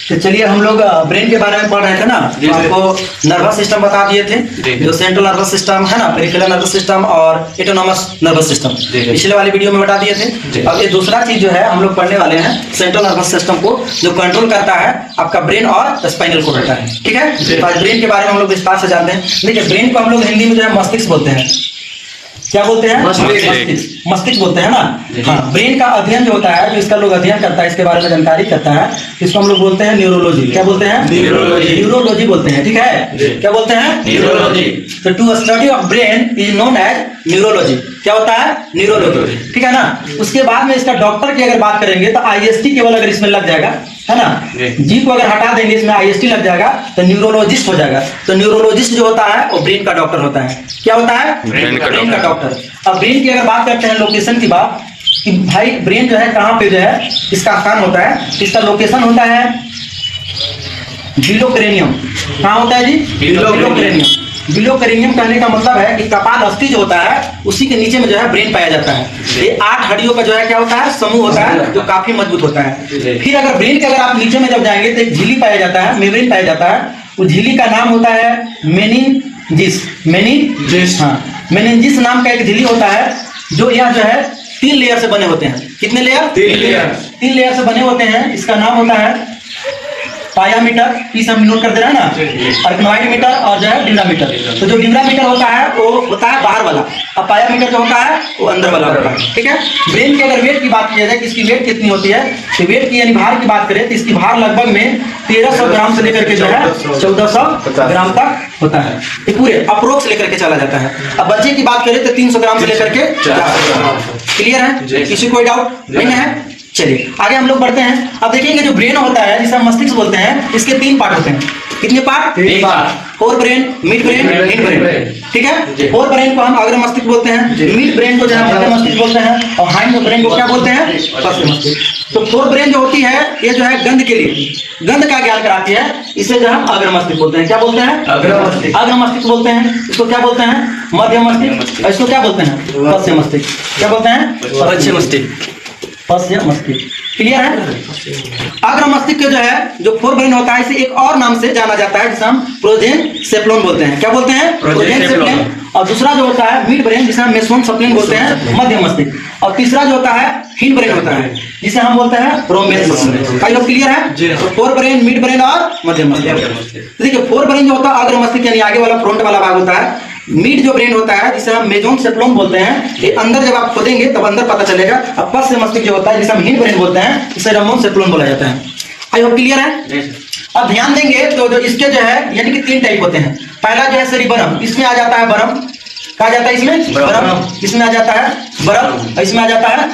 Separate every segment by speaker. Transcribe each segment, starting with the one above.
Speaker 1: तो चलिए हम लोग ब्रेन के बारे में पढ़ रहे थे ना, तो आपको नर्वस सिस्टम बता दिए थे, जो सेंट्रल नर्वस सिस्टम है ना, पेरिफेरल नर्वस सिस्टम और ऑटोनोमस नर्वस सिस्टम पिछले वाले वीडियो में बता दिए थे। अब ये दूसरा चीज जो है हम लोग पढ़ने वाले हैं, सेंट्रल नर्वस सिस्टम को जो कंट्रोल करता है आपका ब्रेन और स्पाइनल कोर्ड होता है। ठीक है, तो आज ब्रेन के बारे में हम लोग विस्तार से जानते हैं। देखिए ब्रेन को हम लोग हिंदी में जो है मस्तिष्क बोलते हैं। क्या बोलते हैं? मस्तिष्क बोलते हैं ना। हाँ, ब्रेन का अध्ययन जो होता है, जो इसका लोग अध्ययन करता है, इसके बारे में जानकारी करता है, इसको हम लोग बोलते हैं न्यूरोलॉजी। क्या बोलते हैं? न्यूरोलॉजी बोलते हैं। ठीक है, क्या बोलते हैं? न्यूरोलॉजी। तो to study of brain is known as neurology. क्या होता है? न्यूरोलॉजी। ठीक है ना। उसके बाद में इसका डॉक्टर की अगर बात करेंगे तो आईएसटी केवल अगर इसमें लग जाएगा, है ना, जी को अगर हटा देंगे इसमें आईएसटी लग जाएगा तो न्यूरोलॉजिस्ट हो जाएगा। तो न्यूरोलॉजिस्ट जो होता है वो ब्रेन का डॉक्टर होता है। क्या होता है? ब्रेन का डॉक्टर। अब ब्रेन की अगर बात करते हैं लोकेशन की बात, कि भाई ब्रेन जो है कहाँ पे जो है इसका स्थान होता है, इसका लोकेशन होता है बिलोक्रेनियम। कहाँ होता है जी? बिलोक्रेनियम। बिलोक्रेनियम कहने का मतलब है कि कपाल अस्थि जो होता है उसी के नीचे में जो है ब्रेन पाया जाता है। ये 8 हड्डियों का जो है क्या होता है, समूह होता है, जो काफी मजबूत होता है। फिर अगर ब्रेन के अगर आप नीचे में जब जाएंगे तो एक झिल्ली पाया जाता है, मेम्ब्रेन पाया जाता है। उस झिल्ली का नाम होता है मेनिनजिस। मेनिनजिस, हाँ, मेनिनजिस नाम का एक झिल्ली होता है, जो यह जो है 3 लेयर से बने होते हैं। कितने लेयर? 3 लेयर से बने होते हैं। इसका नाम होता है पायामीटर, पीस हम नोट कर दे रहे हैं ना, अर्कनॉइड मीटर और जो है डिम्रामीटर। तो जो डिम्रामीटर होता है वो होता है बाहर वाला, और पायामीटर जो होता है वो अंदर वाला होता है। ठीक है। ब्रेन की अगर वेट की बात की जाए कि इसकी वेट कितनी होती है, तो वेट की यानी भार की बात करें तो इसकी भार लगभग में 1300 ग्राम से लेकर के जो है 1400 ग्राम तक होता है। ये पूरे अप्रोक्स लेकर के चला जाता है। अब बच्चे की बात करें तो 300 ग्राम से लेकर के। क्लियर है? किसी कोई डाउट नहीं है? चलिए आगे हम लोग बढ़ते हैं। अब देखेंगे जो ब्रेन होता है जिसे हम मस्तिष्क बोलते हैं, इसके 3 पार्ट होते हैं। कितने part? 3 part. Fore brain, mid brain, hind brain. ठीक है। फोर ब्रेन को हम अग्र मस्तिष्क बोलते हैं, मिड ब्रेन को जो है मध्य मस्तिष्क बोलते हैं, और हाइंड ब्रेन को क्या बोलते हैं? पश्चिम मस्तिष्क। तो फोर ब्रेन जो होती है ये जो है गंध के लिए, गंध का ज्ञान कराती है, इसे जो हम अग्र मस्तिष्क बोलते हैं। क्या बोलते हैं? अग्र मस्तिष्क बोलते हैं। इसको क्या बोलते हैं? मध्य मस्तिष्क। इसको क्या बोलते हैं? पश्चिम मस्तिष्क। क्या बोलते हैं? पश्चिम मस्तिष्क। पश्चिम मस्तिष्क। क्लियर है? अग्र मस्तिष्क जो है, जो फोर ब्रेन होता है, इसे एक और नाम से जाना जाता है जिसे हम प्रोजेनसेप्लोन बोलते हैं। क्या बोलते हैं? प्रोजेनसेप्लोन। और दूसरा जो होता है मिड ब्रेन, जिसे हम मेसोनसेप्लोन बोलते हैं, मध्य मस्तिष्क। और तीसरा जो होता है हिंड ब्रेन होता है, जिसे हम बोलते हैं प्रोमेसोन। क्या क्लियर है? तो फोर ब्रेन, मिड ब्रेन और मध्य मस्तिष्क। देखिए फोर ब्रेन जो होता है अग्र मस्तिष्क यानी आगे वाला फ्रंट वाला भाग होता है। मिड जो ब्रेन होता है जिसे हम मेसोनसेप्लोन बोलते हैं, ये अंदर जब आप खोदेंगे तब अंदर पता चलेगा। अब पश्चिम मस्तिष्क जो होता है जिसे हम हिंड ब्रेन बोलते हैं, इसे रमोनसेप्लोन बोला जाता है। आई होप क्लियर है? अब ध्यान देंगे तो जो इसके जो है यानी कि 3 टाइप होते हैं। पहला जो है सेरिबरम, इसमें आ जाता है बरम। कहा जाता है इसमें बरम, इसमें आ जाता है बरम, इसमें आ जाता है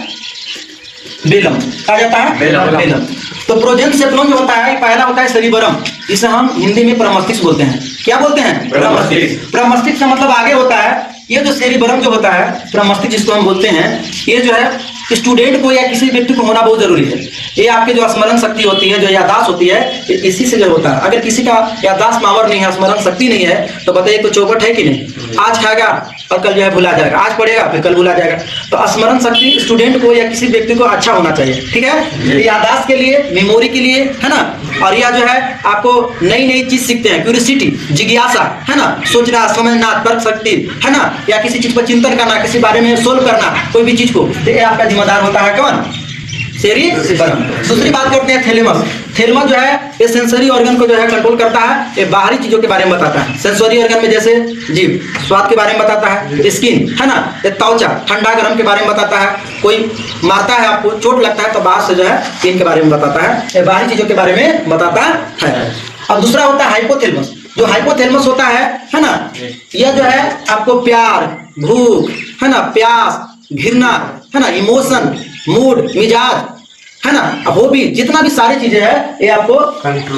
Speaker 1: बेलम। कहा जाता है बेलम। तो प्रोजेनसेप्लोन जो होता है पहला होता है सेरिबरम, जिसे हम हिंदी में प्रमस्तिष्क बोलते हैं। क्या बोलते हैं? प्रमस्तिष्क। प्रमस्तिष्क का मतलब आगे होता है। ये जो सेरिबरम जो होता है, प्रमस्तिष्क जिसको हम बोलते हैं, ये जो है स्टूडेंट को या किसी व्यक्ति को होना बहुत जरूरी है। ये आपके जो स्मरण शक्ति होती है, जो याददाश्त होती है, इसी से जो होता है। अगर किसी का याददाश्त पावर नहीं है, स्मरण शक्ति नहीं है, तो बताइए कोई चौकट है कि नहीं? आज खाएगा और कल जो है भुला जाएगा, आज पढ़ेगा फिर कल भुला जाएगा। तो स्मरण शक्ति स्टूडेंट को या किसी व्यक्ति को अच्छा होना चाहिए। ठीक है, याददाश्त के लिए, मेमोरी के लिए, है ना। और यह जो है आपको नई नई चीज सीखते हैं, क्यूरियोसिटी, जिज्ञासा, है ना, सोचना, समझना, तर्क शक्ति, है ना, या किसी चीज पर चिंतन करना, किसी बारे में सोल्व करना, कोई भी चीज को, तो ये आपका जिम्मेदार होता है कौन? सेरिबरम। दूसरी बात करते हैं थैलेमस। थैलेमस जो है ये सेंसरी ऑर्गन को जो है कंट्रोल करता है, ये बाहरी चीजों के बारे में बताता है। सेंसरी ऑर्गन में जैसे जीभ, स्वाद के बारे में बताता है, स्किन, है ना, ये त्वचा, ठंडा गर्म के बारे में बताता है, कोई मारता है आपको, चोट लगता है तो बाहर से जो है स्किन के बारे में बताता है, ये बाहरी चीजों के बारे में बताता है। अब दूसरा होता है हाइपोथैलेमस। जो हाइपोथैलेमस होता है ना, यह जो है आपको प्यार, भूख, है ना, प्यास, घृणा, है ना, इमोशन, मूड, मिजाज, है ना, हॉबी, जितना भी सारी चीजें है ये आपको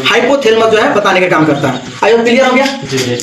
Speaker 1: हाइपोथैलेमस जो है बताने का काम करता है। आई होप क्लियर हो गया? जी।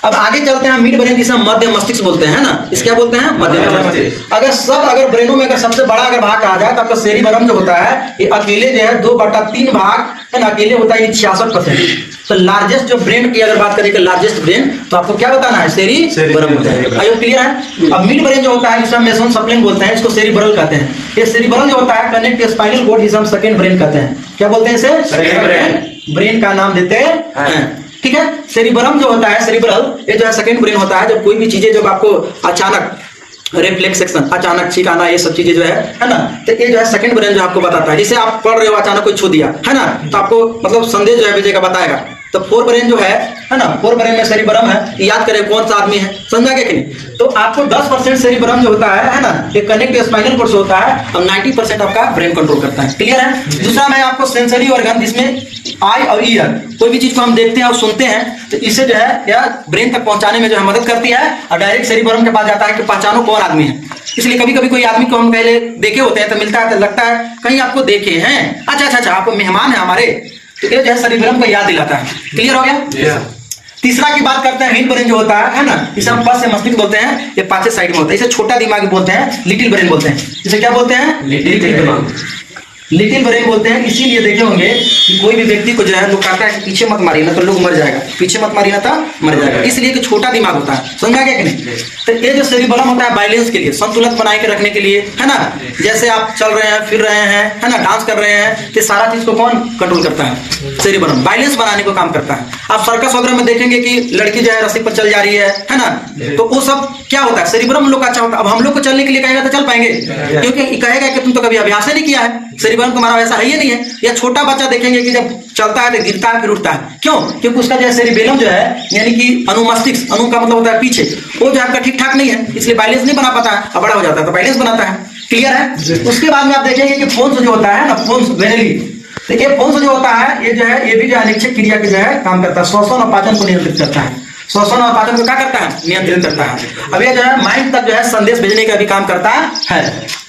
Speaker 1: अब आगे चलते हैं मिड ब्रेन, जिसे हम मध्य मस्तिष्क बोलते हैं ना। इसका बोलते हैं मध्य मस्तिष्क। अगर ब्रेनों में अगर सबसे बड़ा अगर भाग कहा जाए तो आपका सेरिबरम जो होता है ये अकेले जो है 2/3 भाग है ना, अकेले होता है 66%। तो लार्जेस्ट जो ब्रेन की अगर बात करें कि लार्जेस्ट ब्रेन, तो आपको क्या बताना है, सेरिबरम होता है। आइए क्लियर है। अब मिड ब्रेन जो होता है जिसे हम मेसन सप्लिंग बोलते हैं, इसको सेरिब्रल कहते हैं। ये सेरिब्रल जो होता है कनेक्ट स्पाइनल कॉर्ड, जिसे हम सेकंड ब्रेन कहते हैं। क्या बोलते हैं इसे? सेकंड ब्रेन का नाम देते हैं। ठीक है। सेरिब्रम जो होता है, सेरिब्रल, ये जो है सेकंड ब्रेन होता है। जब कोई भी चीजें जब आपको अचानक रिफ्लेक्स एक्शन, अचानक छींक आना, ये सब चीजें जो है ना, तो ये जो है सेकंड ब्रेन जो आपको बताता है। जैसे आप पढ़ रहे हो, अचानक कोई छू दिया है ना, तो आपको मतलब संदेश जो है भेजेगा, बताएगा। तो फोर ब्रेन जो है ना, फोर ब्रेन में सेरिब्रम है। याद करें कौन सा आदमी है, समझा गया कि नहीं? तो आपको 10% सेरिब्रम जो होता है ना, ये कनेक्ट स्पाइनल कॉर्ड से होता है, और 90% आपका ब्रेन कंट्रोल करता है। क्लियर है। दूसरा मैं आपको सेंसरी ऑर्गन, जिसमें आई और ईयर, कोई भी चीज को हम देखते हैं और सुनते हैं, तो इसे जो है या ब्रेन तक पहुंचाने में जो है मदद करती है, और डायरेक्ट सेरिब्रम के पास जाता है कि पहचानो कौन आदमी है। इसलिए कभी कभी कोई आदमी को हम पहले देखे होते हैं, तो मिलता है तो लगता है कहीं आपको देखे हैं, अच्छा आप मेहमान है हमारे, तो ये जो है सेरिब्रम को याद दिलाता है। क्लियर हो गया। तीसरा की बात करते हैं, हिंड ब्रेन जो होता है ना, इसे हम पश्च मस्तिष्क बोलते हैं, ये पांचवें साइड में होता है। इसे छोटा दिमाग बोलते हैं, लिटिल ब्रेन बोलते हैं। इसे क्या बोलते हैं? लिटिल ब्रेन बोलते हैं। इसीलिए देखे होंगे कि कोई भी व्यक्ति को जो है लोग कहता है कि पीछे मत मारिए ना तो लोग मर जाएगा, पीछे मत मारिए ना तो मर जाएगा, इसलिए कि छोटा दिमाग होता है। समझा गया कि नहीं? तो ये जो सेरिब्रम होता है बैलेंस के लिए, संतुलन बनाए के रखने के लिए, है ना। जैसे आप चल रहे हैं, फिर रहे हैं, है ना, डांस कर रहे हैं, तो सारा चीज को कौन कंट्रोल करता है? सेरिब्रम। बैलेंस बनाने को काम करता है। आप सर्कस वगैरह में देखेंगे कि लड़की जो है रस्सी पर चल जा रही है ना, तो वो सब क्या होता है? सेरिब्रम लोग का अच्छा होता है। अब हम लोग को चलने के लिए कहेगा तो चल पाएंगे, क्योंकि कहेगा कि तुम तो कभी अभ्यास नहीं किया है, सेरिब्रम तुम्हारा वैसा है ही नहीं है। या छोटा बच्चा देखेंगे कि जब चलता है तो गिरता है फिर उठता है, क्यों? क्योंकि उसका जो सेरिबेलम जो है, यानी कि अनुमस्तिष्क, अनु का मतलब होता है पीछे, वो जो आपका ठीक ठाक नहीं है, इसलिए बैलेंस नहीं बना पाता है। अब बड़ा हो जाता है तो बैलेंस बनाता है। क्लियर है। उसके बाद में आप देखेंगे कि फोन्स जो होता है ना, फोन्स वेनली, तो ये फोन्स जो होता है, ये जो है, ये भी जो अनिच्छिक क्रिया के जो है काम करता है, श्वसन और पाचन को नियंत्रित करता है। श्वसन और पाचन को क्या करता है? नियंत्रित करता है। अब ये जो है माइंड तक जो है संदेश भेजने का भी काम करता है।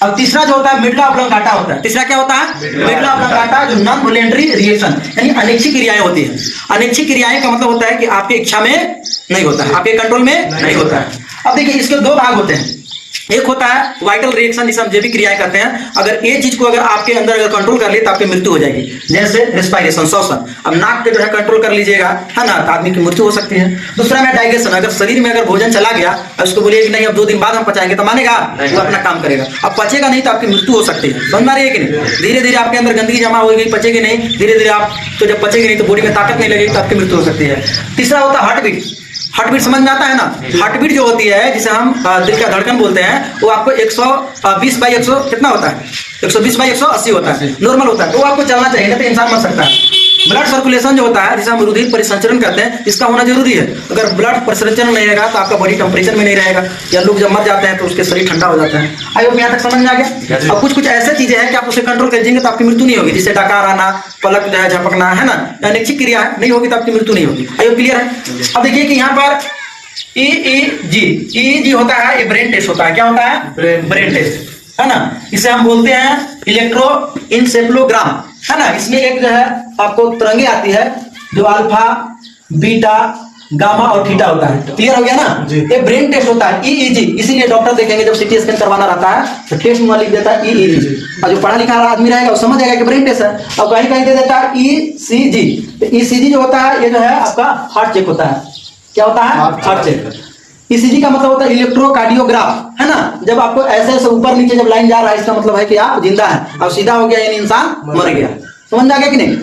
Speaker 1: अब तीसरा जो होता है मिडला ऑब्लोंगाटा होता है। तीसरा क्या होता है? मिडला ऑब्लोंगाटा, जो नॉन वॉलेंटरी रिएक्शन, यानी अनैच्छिक क्रियाएं होती है। अनैच्छिक क्रियाएं का मतलब होता है कि आपकी इच्छा में नहीं होता है, आपके कंट्रोल में नहीं होता है। अब देखिए इसके दो भाग होते हैं। एक होता है वाइटल रिएक्शन, जिसे हम जैविक क्रियाएं करते हैं। अगर ये चीज को अगर आपके अंदर अगर कंट्रोल कर लिए तो आपकी मृत्यु हो जाएगी, जैसे रेस्पिरेशन, श्वसन। अब नाक के जो है कंट्रोल कर लीजिएगा, है ना, तो आदमी की मृत्यु हो सकती है। दूसरा में डाइजेशन, अगर शरीर में अगर भोजन चला गया और उसको बोलिए कि नहीं अब 2 दिन बाद हम पचाएंगे, तो मानेगा? वो अपना काम करेगा। अब पचेगा नहीं तो आपकी मृत्यु हो सकती है। समझ रही है कि नहीं? धीरे धीरे आपके अंदर गंदगी जमा होगी, पचेगी नहीं, धीरे धीरे आप तो जब पचेगी नहीं तो बॉडी में ताकत नहीं लगेगी, तो आपकी मृत्यु हो सकती है। तीसरा होता है हार्ट बीट। हार्ट बीट समझ में आता है ना? हार्ट बीट जो होती है, जिसे हम दिल का धड़कन बोलते हैं, वो आपको 120/100 कितना होता है? 120/180 होता है, नॉर्मल होता है। तो वो आपको चलना चाहिए, नहीं तो इंसान मर सकता है। ब्लड सर्कुलेशन जो होता है, जिसे हम रुधिर परिसंचरण करते हैं, इसका होना जरूरी है। अगर ब्लड परिसंचरण नहीं रहेगा तो आपका बॉडी टेम्परेचर में नहीं रहेगा, या लोग जब मर जाते हैं तो उसके शरीर ठंडा हो जाता है। आई होप यहाँ तक समझ में आ गया। अब कुछ ऐसे चीजें हैं कि आप उसे कंट्रोल कर देंगे तो आपकी मृत्यु नहीं होगी, जिससे डकार आना, पलक जो है झपकना, है ना, अनैच्छिक क्रिया नहीं होगी तो आपकी मृत्यु नहीं होगी। आई होप क्लियर है। अब देखिए कि यहाँ पर EEG होता है, ये ब्रेन टेस्ट होता है। क्या होता है? ब्रेन टेस्ट, है ना। इसे हम बोलते हैं इलेक्ट्रोइंसेफ्लोग्राम, है ना। इसमें एक जो है आपको तरंगे आती है, जो अल्फा, बीटा, गामा और थीटा होता है। क्लियर हो गया ना? ये ब्रेन टेस्ट होता है, EEG। इसीलिए डॉक्टर देखेंगे जब CT स्कैन करवाना रहता है तो टेस्ट में लिख देता है EEG, और जो पढ़ा लिखा आदमी रहेगा वो समझ जाएगा कि ब्रेन टेस्ट है। और कहीं कहीं दे देता है ECG। तो ECG जो होता है, ये जो है आपका हार्ट चेक होता है। क्या होता है? Heart check. ECG का मतलब होता है इलेक्ट्रोकार्डियोग्राफ, है ना। जब आपको ऐसे ऐसे ऊपर नीचे जब लाइन जा रहा है, इसका मतलब है कि आप जिंदा हैं। अब सीधा हो गया यानी इंसान मर गया। समझ आ गया कि नहीं?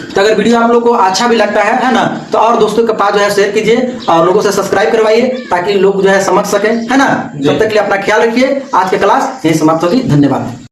Speaker 1: तो अगर वीडियो आप लोग को अच्छा भी लगता है ना, तो और दोस्तों के पास जो है शेयर कीजिए, और लोगों से सब्सक्राइब करवाइए, ताकि लोग जो है समझ सके, है ना। तब तक के लिए अपना ख्याल रखिए। आज की क्लास यही समाप्त होगी। धन्यवाद।